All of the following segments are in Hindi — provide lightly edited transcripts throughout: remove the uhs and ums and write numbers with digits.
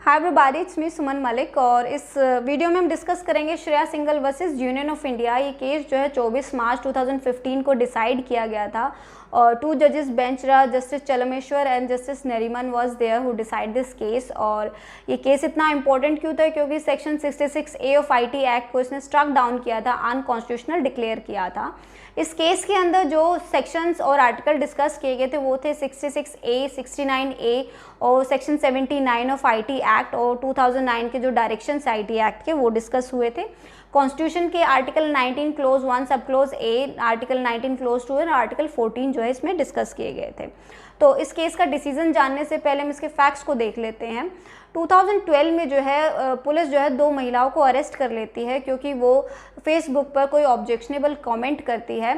हाय एवरीबॉडी, इट्स मी सुमन मलिक और इस वीडियो में हम डिस्कस करेंगे Shreya Singhal versus union of India. ये केस जो है 24 मार्च 2015 को डिसाइड किया गया था और 2 जजेस बेंच रहा, justice Chelameswar and justice Nariman was there who decide this case. और ये केस इतना इंपॉर्टेंट क्यों था? क्योंकि section 66A of IT act को इसने स्ट्रक डाउन किया था, अनकॉन्स्टिट्यूशनल डिक्लेयर किया था। इस केस के अंदर जो सेक्शंस और आर्टिकल डिस्कस किए गए थे वो थे 66A, 69A और सेक्शन 79 ऑफ IT एक्ट और 2009 के जो डायरेक्शंस IT एक्ट के वो डिस्कस हुए थे। कॉन्स्टिट्यूशन के article 19 clause 1 sub clause A, article 19 close 2 और आर्टिकल 14 जो है इसमें डिस्कस किए गए थे। तो इस केस का डिसीजन जानने से पहले हम इसके फैक्ट्स को देख लेते हैं। 2012 में जो है पुलिस जो है 2 महिलाओं को अरेस्ट कर लेती है क्योंकि वो फेसबुक पर कोई ऑब्जेक्शनेबल कमेंट करती है।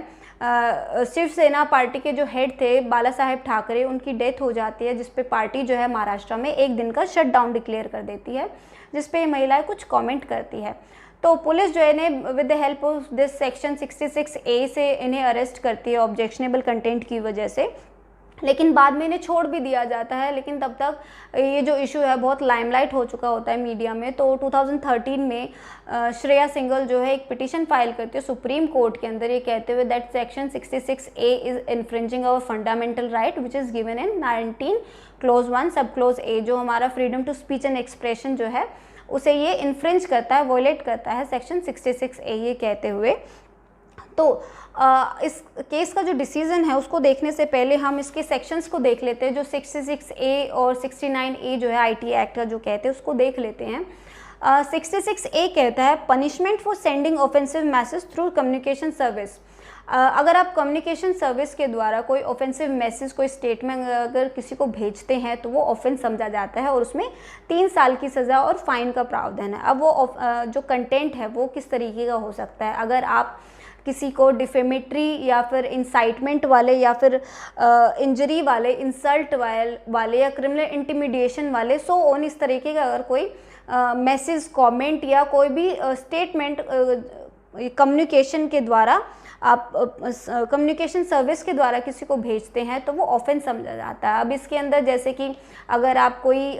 शिवसेना पार्टी के जो हेड थे बाला साहेब ठाकरे, उनकी डेथ हो जाती है, जिस पे पार्टी जो है महाराष्ट्र में 1 दिन का शटडाउन डिक्लेयर कर देती है, जिस पे ये महिलाएं कुछ कमेंट करती है। तो पुलिस जो है इन्हें with the help of this section 66A से इन्हें अरेस्ट करती है ऑब्जेक्शनेबल कंटेंट की वजह से, लेकिन बाद में इन्हें छोड़ भी दिया जाता है। लेकिन तब तक ये जो इशू है बहुत लाइमलाइट हो चुका होता है मीडिया में। तो 2013 में श्रेया सिंघल जो है एक पिटीशन फाइल करती है सुप्रीम कोर्ट के अंदर, ये कहते हुए that section 66A is infringing our fundamental right which is given in 19 clause 1 sub clause A, जो हमारा freedom to speech and expression जो है उसे ये इन्फ्रिंज करता है, वॉयलेट करता है सेक्शन 66A, ये कहते हुए। तो इस केस का जो डिसीजन है उसको देखने से पहले हम इसके सेक्शंस को देख लेते हैं। जो 66A और 69A जो है IT एक्ट का जो कहते हैं उसको देख लेते हैं। 66A कहता है punishment for sending offensive message through communication service. अगर आप कम्युनिकेशन सर्विस के द्वारा कोई ऑफेंसिव मैसेज, कोई स्टेटमेंट अगर किसी को भेजते हैं तो वो ऑफेंस समझा जाता है और उसमें 3 साल की सज़ा और फाइन का प्रावधान है। अब वो जो कंटेंट है वो किस तरीके का हो सकता है? अगर आप किसी को डिफेमेटरी या फिर इंसाइटमेंट वाले या फिर इंजरी वाले, इंसल्ट वाले या क्रिमिनल इंटिमिडेशन वाले, सो ऑन इस तरीके का अगर कोई मैसेज, कमेंट या कोई भी स्टेटमेंट कम्युनिकेशन के द्वारा आप कम्युनिकेशन सर्विस के द्वारा किसी को भेजते हैं तो वो ऑफेंस समझा जाता है। अब इसके अंदर जैसे कि अगर आप कोई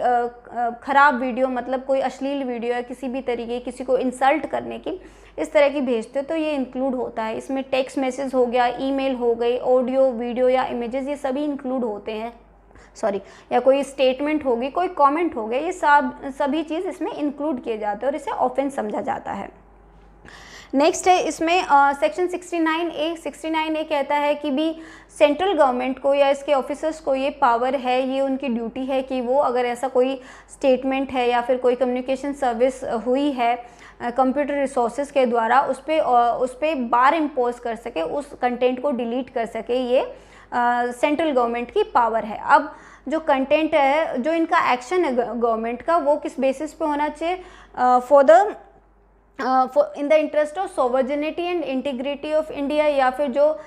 ख़राब वीडियो, मतलब कोई अश्लील वीडियो या किसी भी तरीके किसी को इंसल्ट करने की इस तरह की भेजते हो तो ये इंक्लूड होता है। इसमें टेक्स्ट मैसेज हो गया, ईमेल हो गई, ऑडियो, वीडियो या इमेजेस, ये सभी इंक्लूड होते हैं। या कोई स्टेटमेंट होगी, कोई कमेंट हो गया, ये सभी चीज़ इसमें इंक्लूड किए जाते हैं और इसे ऑफेंस समझा जाता है। नेक्स्ट है इसमें सेक्शन 69A कहता है कि भी सेंट्रल गवर्नमेंट को या इसके ऑफिसर्स को ये पावर है, ये उनकी ड्यूटी है कि वो अगर ऐसा कोई स्टेटमेंट है या फिर कोई कम्युनिकेशन सर्विस हुई है कंप्यूटर रिसोर्सेज के द्वारा उस पर बार इम्पोज कर सके, उस कंटेंट को डिलीट कर सके, ये सेंट्रल गवर्नमेंट की पावर है। अब जो कंटेंट है, जो इनका एक्शन है गवर्नमेंट का, वो किस बेसिस पे होना चाहिए? In the interest of sovereignty and integrity of India, या फिर जो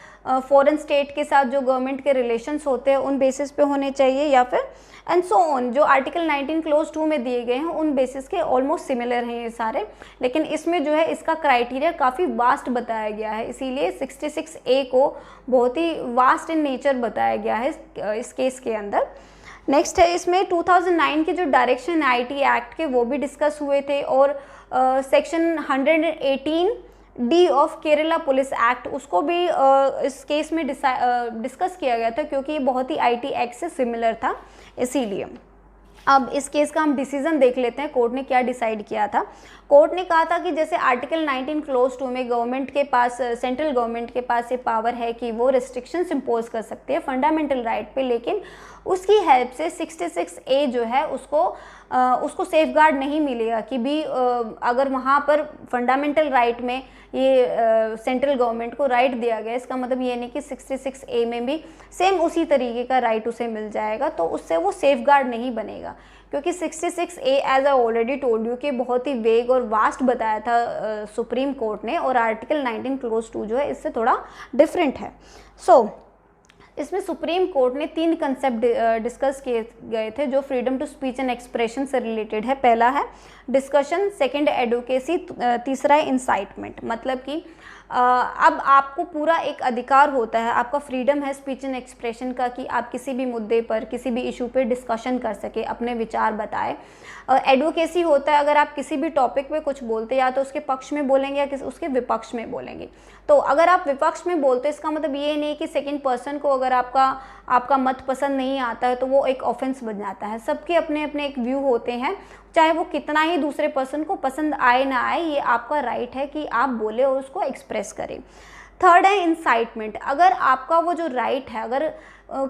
फॉरेन स्टेट के साथ जो गवर्नमेंट के रिलेशंस होते हैं उन बेसिस पे होने चाहिए, या फिर एंड सो ऑन। जो आर्टिकल 19 क्लोज 2 में दिए गए हैं उन बेसिस के ऑलमोस्ट सिमिलर हैं ये सारे, लेकिन इसमें जो है इसका क्राइटेरिया काफ़ी वास्ट बताया गया है, इसीलिए 66A को बहुत ही वास्ट इन नेचर बताया गया है इस केस के अंदर। नेक्स्ट है इसमें 2009 के जो डायरेक्शन IT एक्ट के वो भी डिस्कस हुए थे और section 118D of Kerala police act उसको भी इस केस में डिस्कस किया गया था क्योंकि ये बहुत ही IT एक्ट से सिमिलर था, इसीलिए। अब इस केस का हम डिसीजन देख लेते हैं, कोर्ट ने क्या डिसाइड किया था। कोर्ट ने कहा था कि जैसे आर्टिकल 19 क्लोज 2 में गवर्नमेंट के पास, सेंट्रल गवर्नमेंट के पास ये पावर है कि वो रिस्ट्रिक्शंस इम्पोज कर सकते हैं फंडामेंटल राइट पे, लेकिन उसकी हेल्प से 66A जो है उसको सेफगार्ड नहीं मिलेगा कि भी अगर वहाँ पर फंडामेंटल राइट में ये सेंट्रल गवर्नमेंट को राइट दिया गया, इसका मतलब ये नहीं कि 66A में भी सेम उसी तरीके का राइट उसे मिल जाएगा, तो उससे वो सेफगार्ड नहीं बनेगा। क्योंकि 66A as I already told you कि बहुत ही वेग और वास्ट बताया था सुप्रीम कोर्ट ने, और आर्टिकल 19 क्लोज 2 जो है इससे थोड़ा डिफरेंट है। इसमें सुप्रीम कोर्ट ने 3 कंसेप्ट डिस्कस किए गए थे जो freedom to speech and expression से रिलेटेड है। पहला है डिस्कशन, सेकंड एडवोकेसी, तीसरा है इंसाइटमेंट। मतलब कि अब आपको पूरा एक अधिकार होता है, आपका फ्रीडम है स्पीच एंड एक्सप्रेशन का, कि आप किसी भी मुद्दे पर, किसी भी इशू पे डिस्कशन कर सके, अपने विचार बताएं। एडवोकेसी होता है, अगर आप किसी भी टॉपिक पे कुछ बोलते या तो उसके पक्ष में बोलेंगे या उसके विपक्ष में बोलेंगे। तो अगर आप विपक्ष में बोलते इसका मतलब ये नहीं कि सेकंड पर्सन को अगर आपका मत पसंद नहीं आता है तो वो एक ऑफेंस बन जाता है। सबके अपने अपने एक व्यू होते हैं, चाहे वो कितना ही दूसरे पर्सन को पसंद आए ना आए, ये आपका राइट है कि आप बोले और उसको एक्सप्रेस करें। थर्ड है इंसाइटमेंट। अगर आपका वो जो राइट है, अगर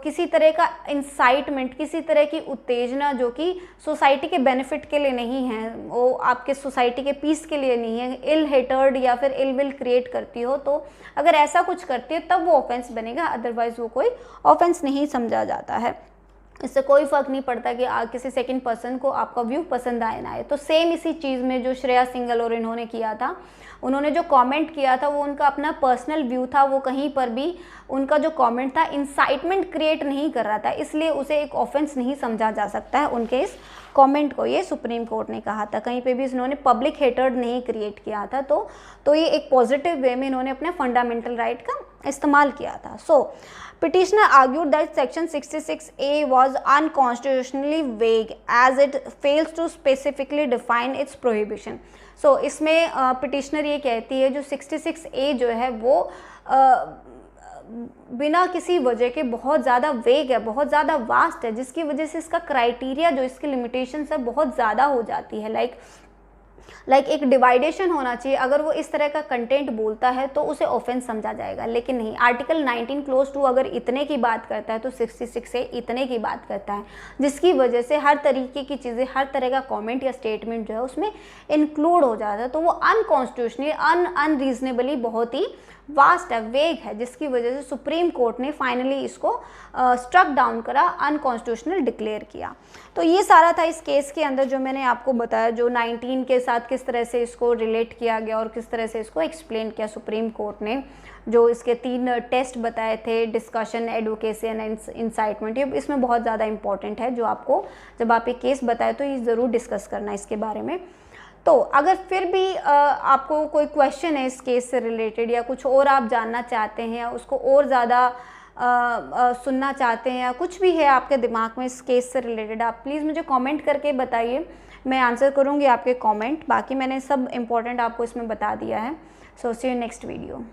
किसी तरह का इंसाइटमेंट, किसी तरह की उत्तेजना जो कि सोसाइटी के बेनिफिट के लिए नहीं है, वो आपके सोसाइटी के पीस के लिए नहीं है, इल हेटर्ड या फिर इल विल क्रिएट करती हो, तो अगर ऐसा कुछ करती है तब वो ऑफेंस बनेगा, अदरवाइज वो कोई ऑफेंस नहीं समझा जाता है। इससे कोई फ़र्क नहीं पड़ता कि किसी सेकंड पर्सन को आपका व्यू पसंद आए ना आए। तो सेम इसी चीज़ में जो श्रेया सिंगल और इन्होंने किया था, उन्होंने जो कमेंट किया था वो उनका अपना पर्सनल व्यू था, वो कहीं पर भी उनका जो कमेंट था इंसाइटमेंट क्रिएट नहीं कर रहा था, इसलिए उसे एक ऑफेंस नहीं समझा जा सकता है उनके इस कमेंट को। ये सुप्रीम कोर्ट ने कहा था, कहीं पे भी उन्होंने पब्लिक हेटर्ड नहीं क्रिएट किया था। तो ये एक पॉजिटिव वे में इन्होंने अपने फंडामेंटल राइट का इस्तेमाल किया था। सो petitioner argued that section 66A was unconstitutionally vague as it fails to specifically define its prohibition. So इसमें petitioner ये कहती है जो 66A जो है वो बिना किसी वजह के बहुत ज़्यादा वेग है, बहुत ज़्यादा वास्ट है, जिसकी वजह से इसका क्राइटेरिया जो इसकी लिमिटेशंस है बहुत ज़्यादा हो जाती है। लाइक एक डिवाइडेशन होना चाहिए। अगर वो इस तरह का कंटेंट बोलता है तो उसे ऑफेंस समझा जाएगा, लेकिन नहीं। आर्टिकल 19 क्लोज 2 अगर इतने की बात करता है तो 66 से इतने की बात करता है, जिसकी वजह से हर तरीके की चीज़ें, हर तरह का कमेंट या स्टेटमेंट जो है उसमें इंक्लूड हो जाता है। तो वो अनकॉन्स्टिट्यूशनली, अनरीजनेबली बहुत ही वास्ट है, वेग है, जिसकी वजह से सुप्रीम कोर्ट ने फाइनली इसको स्ट्रक डाउन करा, अनकॉन्स्टिट्यूशनल डिक्लेयर किया। तो ये सारा था इस केस के अंदर जो मैंने आपको बताया, जो 19 के साथ किस तरह से इसको रिलेट किया गया और किस तरह से इसको एक्सप्लेन किया सुप्रीम कोर्ट ने। जो इसके 3 टेस्ट बताए थे, डिस्कशन, एडवोकेसी एंड इंसाइटमेंट, ये इसमें बहुत ज़्यादा इंपॉर्टेंट है, जो आपको जब आप ये केस बताए तो ये ज़रूर डिस्कस करना इसके बारे में। तो अगर फिर भी आपको कोई क्वेश्चन है इस केस से रिलेटेड, या कुछ और आप जानना चाहते हैं, या उसको और ज़्यादा सुनना चाहते हैं, या कुछ भी है आपके दिमाग में इस केस से रिलेटेड, आप प्लीज़ मुझे कमेंट करके बताइए, मैं आंसर करूँगी आपके कमेंट। बाकी मैंने सब इम्पोर्टेंट आपको इसमें बता दिया है। सो सी यू नेक्स्ट वीडियो।